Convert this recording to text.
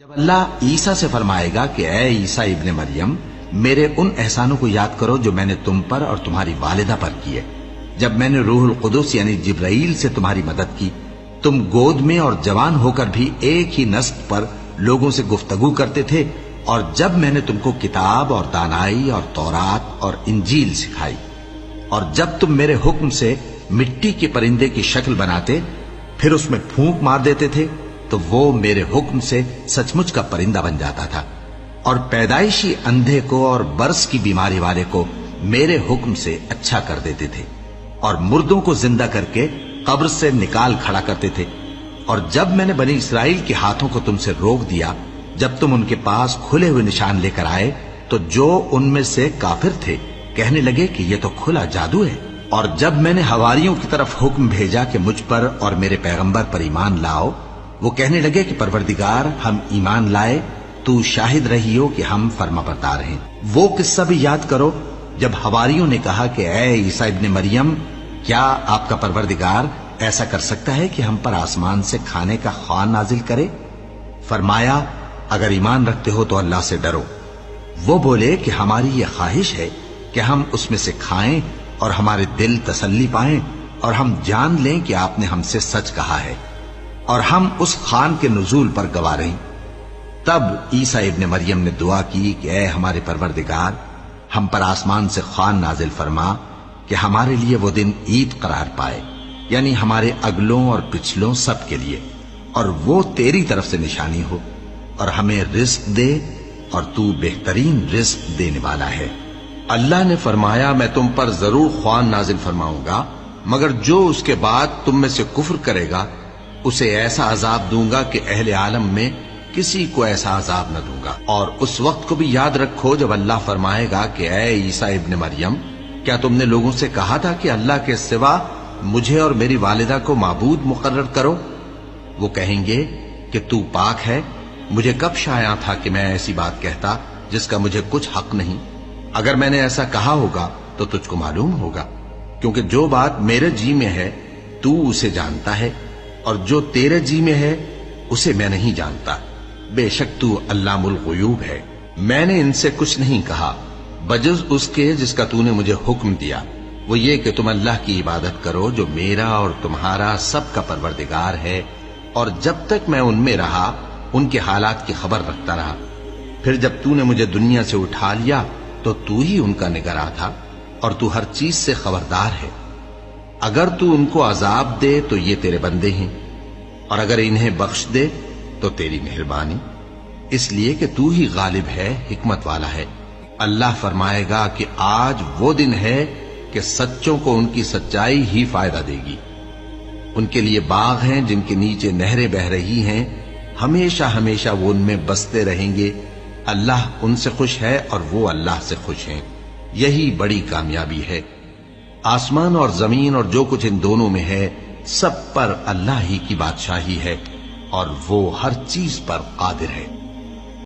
جب اللہ عیسیٰ سے فرمائے گا کہ اے عیسیٰ ابن مریم، میرے ان احسانوں کو یاد کرو جو میں نے تم پر اور تمہاری والدہ پر کیے، جب میں نے روح القدس یعنی جبرائیل سے تمہاری مدد کی، تم گود میں اور جوان ہو کر بھی ایک ہی نسق پر لوگوں سے گفتگو کرتے تھے، اور جب میں نے تم کو کتاب اور دانائی اور تورات اور انجیل سکھائی، اور جب تم میرے حکم سے مٹی کے پرندے کی شکل بناتے پھر اس میں پھونک مار دیتے تھے تو وہ میرے حکم سے سچ مچ کا پرندہ بن جاتا تھا، اور پیدائشی اندھے کو اور برس کی بیماری والے کو میرے حکم سے اچھا کر دیتے تھے، اور مردوں کو زندہ کر کے قبر سے نکال کھڑا کرتے تھے۔ اور جب میں نے بنی اسرائیل کے ہاتھوں کو تم سے روک دیا، جب تم ان کے پاس کھلے ہوئے نشان لے کر آئے، تو جو ان میں سے کافر تھے کہنے لگے کہ یہ تو کھلا جادو ہے۔ اور جب میں نے حواریوں کی طرف حکم بھیجا کہ مجھ پر اور میرے پیغمبر پر ایمان لاؤ، وہ کہنے لگے کہ پروردگار، ہم ایمان لائے، تو شاہد رہی ہو کہ ہم فرما بردار ہیں۔ وہ قصہ بھی یاد کرو جب حواریوں نے کہا کہ اے عیسیٰ ابن مریم، کیا آپ کا پروردگار ایسا کر سکتا ہے کہ ہم پر آسمان سے کھانے کا خوان نازل کرے؟ فرمایا، اگر ایمان رکھتے ہو تو اللہ سے ڈرو۔ وہ بولے کہ ہماری یہ خواہش ہے کہ ہم اس میں سے کھائیں اور ہمارے دل تسلی پائیں، اور ہم جان لیں کہ آپ نے ہم سے سچ کہا ہے، اور ہم اس خوان کے نزول پر گواہ رہیں۔ تب عیسیٰ ابن مریم نے دعا کی کہ اے ہمارے پروردگار، ہم پر آسمان سے خوان نازل فرما کہ ہمارے لیے وہ دن عید قرار پائے، یعنی ہمارے اگلوں اور پچھلوں سب کے لیے، اور وہ تیری طرف سے نشانی ہو، اور ہمیں رزق دے، اور تو بہترین رزق دینے والا ہے۔ اللہ نے فرمایا، میں تم پر ضرور خوان نازل فرماؤں گا، مگر جو اس کے بعد تم میں سے کفر کرے گا اسے ایسا عذاب دوں گا کہ اہل عالم میں کسی کو ایسا عذاب نہ دوں گا۔ اور اس وقت کو بھی یاد رکھو جب اللہ فرمائے گا کہ اے عیسیٰ ابن مریم، کیا تم نے لوگوں سے کہا تھا کہ اللہ کے سوا مجھے اور میری والدہ کو معبود مقرر کرو؟ وہ کہیں گے کہ تو پاک ہے، مجھے کب شایع تھا کہ میں ایسی بات کہتا جس کا مجھے کچھ حق نہیں؟ اگر میں نے ایسا کہا ہوگا تو تجھ کو معلوم ہوگا، کیونکہ جو بات میرے جی میں ہے تو اسے جانتا ہے، اور جو تیرے جی میں ہے اسے میں نہیں جانتا۔ بے شک تو علام الغیوب ہے۔ میں نے ان سے کچھ نہیں کہا بجز اس کے جس کا تو نے مجھے حکم دیا، وہ یہ کہ تم اللہ کی عبادت کرو جو میرا اور تمہارا سب کا پروردگار ہے، اور جب تک میں ان میں رہا ان کے حالات کی خبر رکھتا رہا۔ پھر جب تو نے مجھے دنیا سے اٹھا لیا تو تو ہی ان کا نگراں تھا، اور تو ہر چیز سے خبردار ہے۔ اگر تو ان کو عذاب دے تو یہ تیرے بندے ہیں، اور اگر انہیں بخش دے تو تیری مہربانی، اس لیے کہ تو ہی غالب ہے، حکمت والا ہے۔ اللہ فرمائے گا کہ آج وہ دن ہے کہ سچوں کو ان کی سچائی ہی فائدہ دے گی۔ ان کے لیے باغ ہیں جن کے نیچے نہریں بہ رہی ہیں، ہمیشہ ہمیشہ وہ ان میں بستے رہیں گے۔ اللہ ان سے خوش ہے اور وہ اللہ سے خوش ہیں، یہی بڑی کامیابی ہے۔ آسمان اور زمین اور جو کچھ ان دونوں میں ہے سب پر اللہ ہی کی بادشاہی ہے، اور وہ ہر چیز پر قادر ہے۔